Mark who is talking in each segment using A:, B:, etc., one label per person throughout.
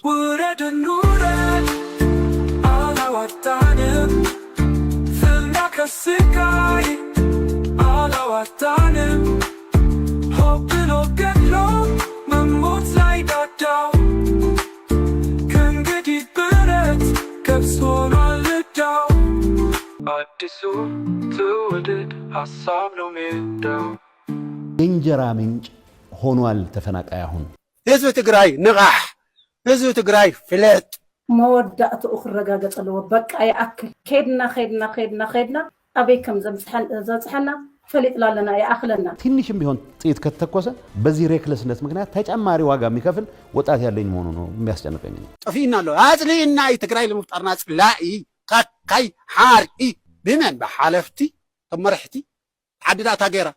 A: ውረድ እንውረድ አላዋጣንም ፍና ከስቃይ አላዋጣንም ሆብሎ ገድሎ መሞት ላይ ዳዳው ከእንግዲህ ብረት ገብስ ሆኗል ዕዳው አዲሱ ትውልድ ሀሳብ ነው ሜዳው
B: የእንጀራ ምንጭ ሆኗል ተፈናቃይ አሁን
C: ህዝብ ትግራይ ንቃሕ ህዝብ ትግራይ ፍለጥ
D: መወዳእቱ ክረጋገጸለዎ በቃ ይአክል ከድና አበይ ከም ዘምጽሐና ፈሊጥላለና ያአክለና
B: ትንሽም ቢሆን ጥይት ከተተኮሰ በዚህ ሬክለስነት ምክንያት ተጨማሪ ዋጋ የሚከፍል ወጣት ያለኝ መሆኑ ነው የሚያስጨንቀኝ
C: ጠፊናለሁ አጽሊና ትግራይ ለመፍጠርና ጽላኢ ካካይ ሓርኢ ብመን በሓለፍቲ ተመረሕቲ ዓድዳት ሃገራ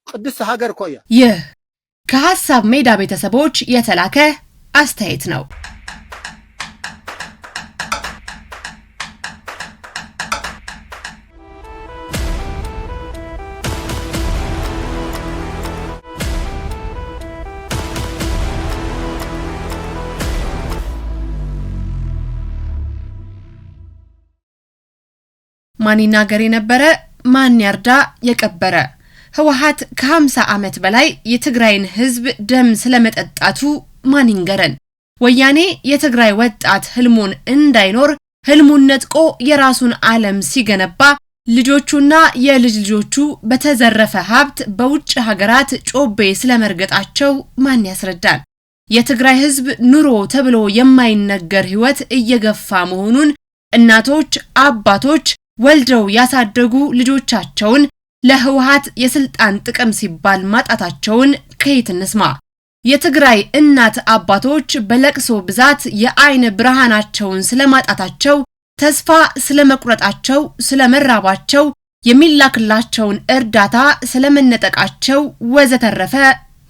C: ቅድስት ሀገር ኮያ
E: ይህ ከሐሳብ ሜዳ ቤተሰቦች የተላከ አስተያየት ነው። ማን ይናገር የነበረ ማን ያርዳ የቀበረ ህወሓት ከ50 ዓመት በላይ የትግራይን ህዝብ ደም ስለመጠጣቱ ማን ይንገረን? ወያኔ የትግራይ ወጣት ህልሙን እንዳይኖር ህልሙን ነጥቆ የራሱን ዓለም ሲገነባ ልጆቹና የልጅ ልጆቹ በተዘረፈ ሀብት በውጭ ሀገራት ጮቤ ስለመርገጣቸው ማን ያስረዳል? የትግራይ ህዝብ ኑሮ ተብሎ የማይነገር ህይወት እየገፋ መሆኑን እናቶች አባቶች ወልደው ያሳደጉ ልጆቻቸውን ለህወሓት የስልጣን ጥቅም ሲባል ማጣታቸውን ከየት እንስማ? የትግራይ እናት አባቶች በለቅሶ ብዛት የአይን ብርሃናቸውን ስለማጣታቸው ተስፋ ስለመቁረጣቸው ስለመራባቸው የሚላክላቸውን እርዳታ ስለመነጠቃቸው ወዘተረፈ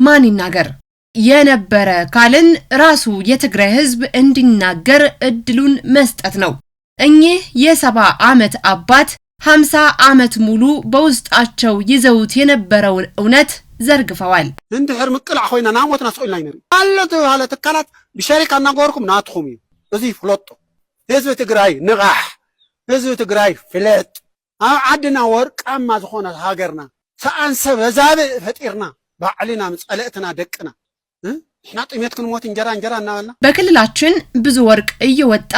E: ማን ይናገር? የነበረ ካልን ራሱ የትግራይ ህዝብ እንዲናገር እድሉን መስጠት ነው። እኚህ የ70 ዓመት አባት 50 ዓመት ሙሉ በውስጣቸው ይዘውት የነበረውን እውነት ዘርግፈዋል።
C: እንድሕር ምቅላዕ ኮይና ናሞትና ስቆልና ይነሪ አለቱ ያለ ተካላት ብሸሪካ እናጎርኩም ናትኹም እዩ እዚ ፍለጦ ህዝብ ትግራይ ንቃሕ ህዝብ ትግራይ ፍለጥ ኣብ ዓድና ወርቃማ ዝኾነ ሃገርና ሰኣንሰብ በዛብእ ፈጢርና ባዕልና ምጸለእትና ደቅና እሕና ጥሜት ክንሞት እንጀራ እናበልና
E: በክልላችን ብዙ ወርቅ እየወጣ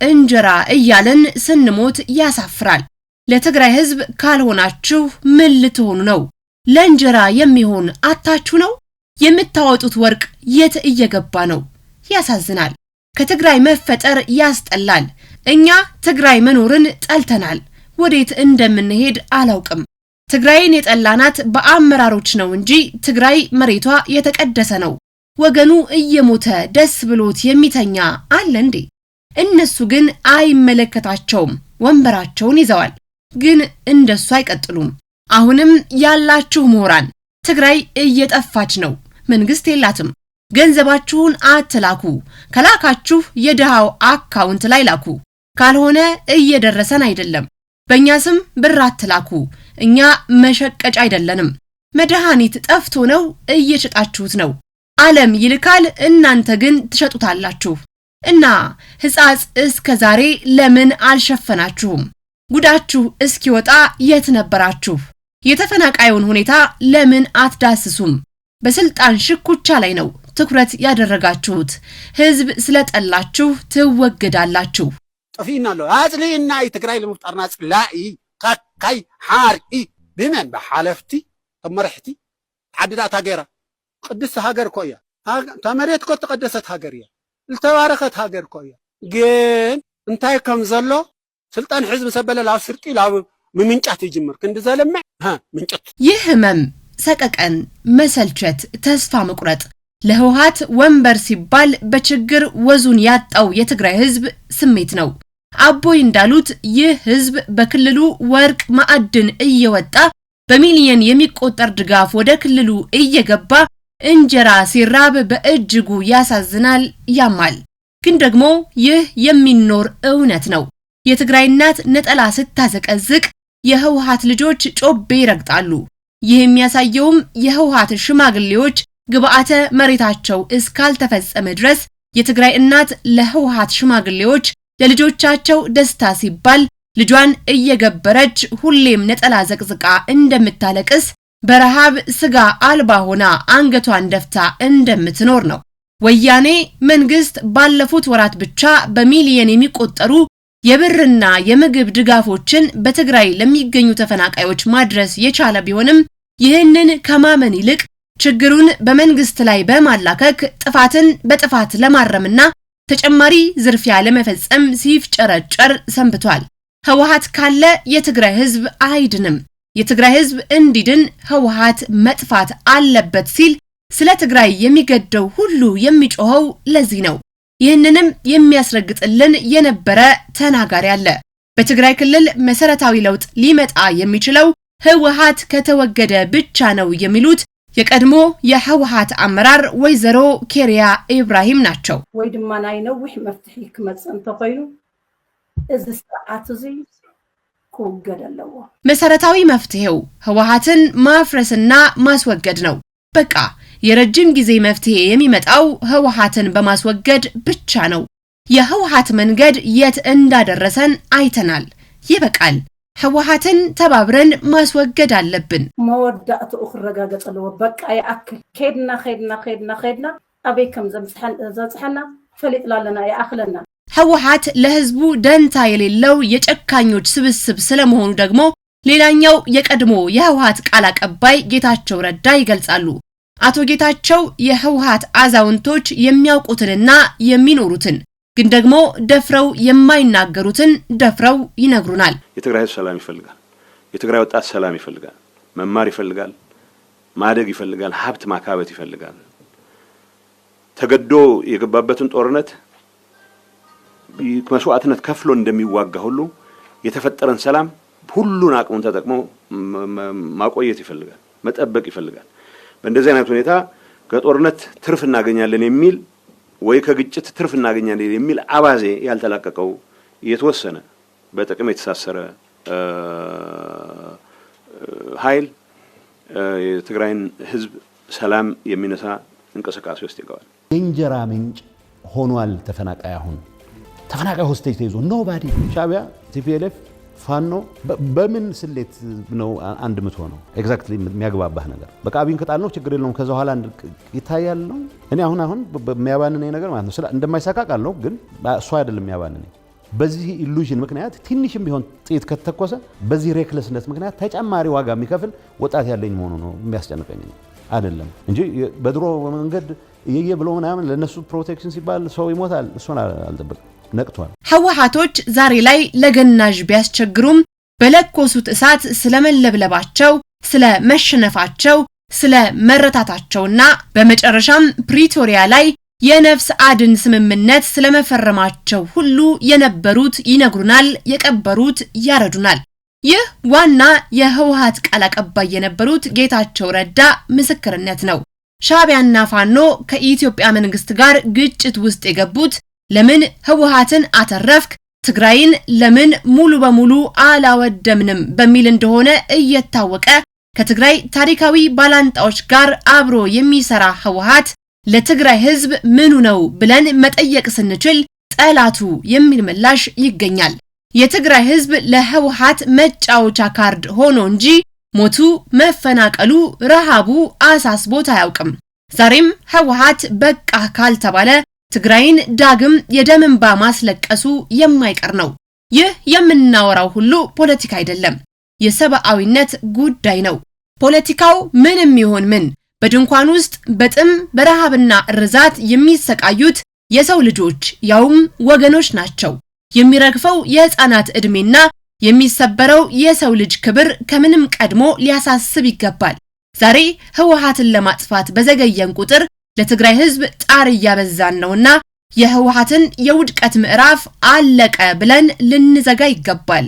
E: እንጀራ እያለን ስንሞት ያሳፍራል። ለትግራይ ህዝብ ካልሆናችሁ ምን ልትሆኑ ነው? ለእንጀራ የሚሆን አታችሁ ነው? የምታወጡት ወርቅ የት እየገባ ነው? ያሳዝናል። ከትግራይ መፈጠር ያስጠላል። እኛ ትግራይ መኖርን ጠልተናል። ወዴት እንደምንሄድ አላውቅም። ትግራይን የጠላናት በአመራሮች ነው እንጂ ትግራይ መሬቷ የተቀደሰ ነው። ወገኑ እየሞተ ደስ ብሎት የሚተኛ አለ እንዴ? እነሱ ግን አይመለከታቸውም። ወንበራቸውን ይዘዋል። ግን እንደሱ አይቀጥሉም። አሁንም ያላችሁ ምሁራን ትግራይ እየጠፋች ነው። መንግስት የላትም። ገንዘባችሁን አትላኩ። ከላካችሁ የድሃው አካውንት ላይ ላኩ። ካልሆነ እየደረሰን አይደለም። በእኛ ስም ብር አትላኩ። እኛ መሸቀጫ አይደለንም። መድኃኒት ጠፍቶ ነው እየሸጣችሁት ነው። ዓለም ይልካል፣ እናንተ ግን ትሸጡታላችሁ። እና ሕፃጽ እስከ ዛሬ ለምን አልሸፈናችሁም? ጉዳችሁ እስኪወጣ የት ነበራችሁ? የተፈናቃዩን ሁኔታ ለምን አትዳስሱም? በስልጣን ሽኩቻ ላይ ነው ትኩረት ያደረጋችሁት። ህዝብ ስለጠላችሁ ትወገዳላችሁ።
C: ጠፊናለሁ አጽሊና ትግራይ ለመፍጠርና ጽላኢ ካካይ ሓርኢ ብመን በሓለፍቲ ተመረሕቲ ዓድዳት ሃገራ ቅድስት ሀገር ኮያ ተመሬት ኮ ተቀደሰት ሀገር እያ ዝተባረኸት ሀገር ኮያ ግን እንታይ ከም ዘሎ ስልጣን ሕዝብ ሰበለ ላብ ስርቂ ላብ ምንጫት ይጅምር ክንድ ዘለምዕ ምንጭት
E: ይህ ህመም ሰቀቀን መሰልቸት ተስፋ መቁረጥ ለህወሓት ወንበር ሲባል በችግር ወዙን ያጣው የትግራይ ህዝብ ስሜት ነው። አቦይ እንዳሉት ይህ ህዝብ በክልሉ ወርቅ ማዕድን እየወጣ በሚሊየን የሚቆጠር ድጋፍ ወደ ክልሉ እየገባ እንጀራ ሲራብ በእጅጉ ያሳዝናል ያማል። ግን ደግሞ ይህ የሚኖር እውነት ነው። የትግራይ እናት ነጠላ ስታዘቀዝቅ የህወሓት ልጆች ጮቤ ይረግጣሉ። ይህ የሚያሳየውም የህወሓት ሽማግሌዎች ግብአተ መሬታቸው እስካልተፈጸመ ድረስ የትግራይ እናት ለህወሓት ሽማግሌዎች ለልጆቻቸው ደስታ ሲባል ልጇን እየገበረች ሁሌም ነጠላ ዘቅዝቃ እንደምታለቅስ በረሃብ ስጋ አልባ ሆና አንገቷን ደፍታ እንደምትኖር ነው። ወያኔ መንግስት ባለፉት ወራት ብቻ በሚሊዮን የሚቆጠሩ የብርና የምግብ ድጋፎችን በትግራይ ለሚገኙ ተፈናቃዮች ማድረስ የቻለ ቢሆንም ይህንን ከማመን ይልቅ ችግሩን በመንግስት ላይ በማላከክ ጥፋትን በጥፋት ለማረምና ተጨማሪ ዝርፊያ ለመፈጸም ሲፍጨረጨር ሰንብቷል። ህወሓት ካለ የትግራይ ህዝብ አይድንም፣ የትግራይ ህዝብ እንዲድን ህወሓት መጥፋት አለበት ሲል ስለ ትግራይ የሚገደው ሁሉ የሚጮኸው ለዚህ ነው። ይህንንም የሚያስረግጥልን የነበረ ተናጋሪ አለ። በትግራይ ክልል መሰረታዊ ለውጥ ሊመጣ የሚችለው ህወሓት ከተወገደ ብቻ ነው የሚሉት የቀድሞ የህወሓት አመራር ወይዘሮ ኬሪያ ኢብራሂም ናቸው።
D: ወይ ድማ ናይ ነውሕ መፍትሒ ክመጽን ተቆይኑ እዚ ስርዓት እዚ ክውገድ ኣለዎ።
E: መሰረታዊ መፍትሄው ህወሓትን ማፍረስና ማስወገድ ነው። በቃ የረጅም ጊዜ መፍትሄ የሚመጣው ህወሓትን በማስወገድ ብቻ ነው። የህወሓት መንገድ የት እንዳደረሰን አይተናል። ይበቃል። ህወሓትን ተባብረን ማስወገድ አለብን።
D: መወዳእቱ ክረጋገጽ ኣለዎ። በቃ ይአክል ከድና አበይ ከም ዘምጽሐና ፈሊጥላለና ያአክለና።
E: ህወሓት ለህዝቡ ደንታ የሌለው የጨካኞች ስብስብ ስለመሆኑ ደግሞ ሌላኛው የቀድሞ የህወሓት ቃል አቀባይ ጌታቸው ረዳ ይገልጻሉ። አቶ ጌታቸው የህወሓት አዛውንቶች የሚያውቁትንና የሚኖሩትን ግን ደግሞ ደፍረው የማይናገሩትን ደፍረው ይነግሩናል።
B: የትግራይ ህዝብ ሰላም ይፈልጋል። የትግራይ ወጣት ሰላም ይፈልጋል። መማር ይፈልጋል። ማደግ ይፈልጋል። ሀብት ማካበት ይፈልጋል። ተገዶ የገባበትን ጦርነት መስዋዕትነት ከፍሎ እንደሚዋጋ ሁሉ የተፈጠረን ሰላም ሁሉን አቅሙን ተጠቅሞ ማቆየት ይፈልጋል። መጠበቅ ይፈልጋል። በእንደዚህ አይነት ሁኔታ ከጦርነት ትርፍ እናገኛለን የሚል ወይ ከግጭት ትርፍ እናገኛለን የሚል አባዜ ያልተላቀቀው የተወሰነ በጥቅም የተሳሰረ ኃይል የትግራይን ህዝብ ሰላም የሚነሳ እንቅስቃሴ ውስጥ ይገባል። እንጀራ ምንጭ ሆኗል። ተፈናቃይ ሆስቴጅ ተይዞ ኖባዲ ሻዕቢያ ቲፒኤልኤፍ ፋኖ በምን ስሌት ነው አንድ ምትሆነው? ኤግዛክትሊ የሚያግባባህ ነገር በቃ አብይን ከጣል ነው ችግር የለውም ከዛ ኋላ ይታያል ነው። እኔ አሁን የሚያባንነኝ ነገር ማለት ነው እንደማይሳካ ቃል ነው፣ ግን እሱ አይደለም የሚያባንነኝ። በዚህ ኢሉዥን ምክንያት ትንሽም ቢሆን ጥይት ከተተኮሰ በዚህ ሬክለስነት ምክንያት ተጨማሪ ዋጋ የሚከፍል ወጣት ያለኝ መሆኑ ነው የሚያስጨንቀኝ አይደለም እንጂ በድሮ መንገድ ብሎ ምናምን ለነሱ ፕሮቴክሽን ሲባል ሰው ይሞታል እሱን አልጠብቅም። ነቅቷል። ህወሓቶች ዛሬ ላይ ለገናዥ ቢያስቸግሩም በለኮሱት እሳት ስለመለብለባቸው፣ ስለመሸነፋቸው፣ ስለመረታታቸውና በመጨረሻም ፕሪቶሪያ ላይ የነፍስ አድን ስምምነት ስለመፈረማቸው ሁሉ የነበሩት ይነግሩናል፣ የቀበሩት ያረዱናል። ይህ ዋና የህወሓት ቃል አቀባይ የነበሩት ጌታቸው ረዳ ምስክርነት ነው። ሻዕቢያና ፋኖ ከኢትዮጵያ መንግስት ጋር ግጭት ውስጥ የገቡት ለምን ህወሓትን አተረፍክ፣ ትግራይን ለምን ሙሉ በሙሉ አላወደምንም በሚል እንደሆነ እየታወቀ ከትግራይ ታሪካዊ ባላንጣዎች ጋር አብሮ የሚሰራ ህወሓት ለትግራይ ህዝብ ምኑ ነው ብለን መጠየቅ ስንችል ጠላቱ የሚል ምላሽ ይገኛል። የትግራይ ህዝብ ለህወሓት መጫወቻ ካርድ ሆኖ እንጂ ሞቱ፣ መፈናቀሉ፣ ረሃቡ አሳስቦት አያውቅም። ዛሬም ህወሓት በቃ ካልተባለ ትግራይን ዳግም የደም እንባ ማስለቀሱ የማይቀር ነው። ይህ የምናወራው ሁሉ ፖለቲካ አይደለም፣ የሰብአዊነት ጉዳይ ነው። ፖለቲካው ምንም ይሁን ምን በድንኳን ውስጥ በጥም በረሃብና ርዛት የሚሰቃዩት የሰው ልጆች ያውም ወገኖች ናቸው። የሚረግፈው የህፃናት እድሜና የሚሰበረው የሰው ልጅ ክብር ከምንም ቀድሞ ሊያሳስብ ይገባል። ዛሬ ህወሓትን ለማጥፋት በዘገየን ቁጥር ለትግራይ ህዝብ ጣር እያበዛን ነውና የህወሓትን የውድቀት ምዕራፍ አለቀ ብለን ልንዘጋ ይገባል።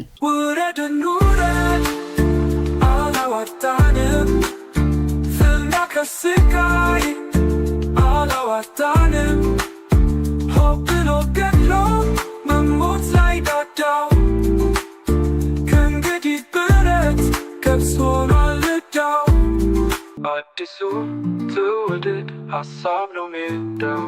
A: አዲሱ ትውልድ ሀሳብ ነው ሜዳው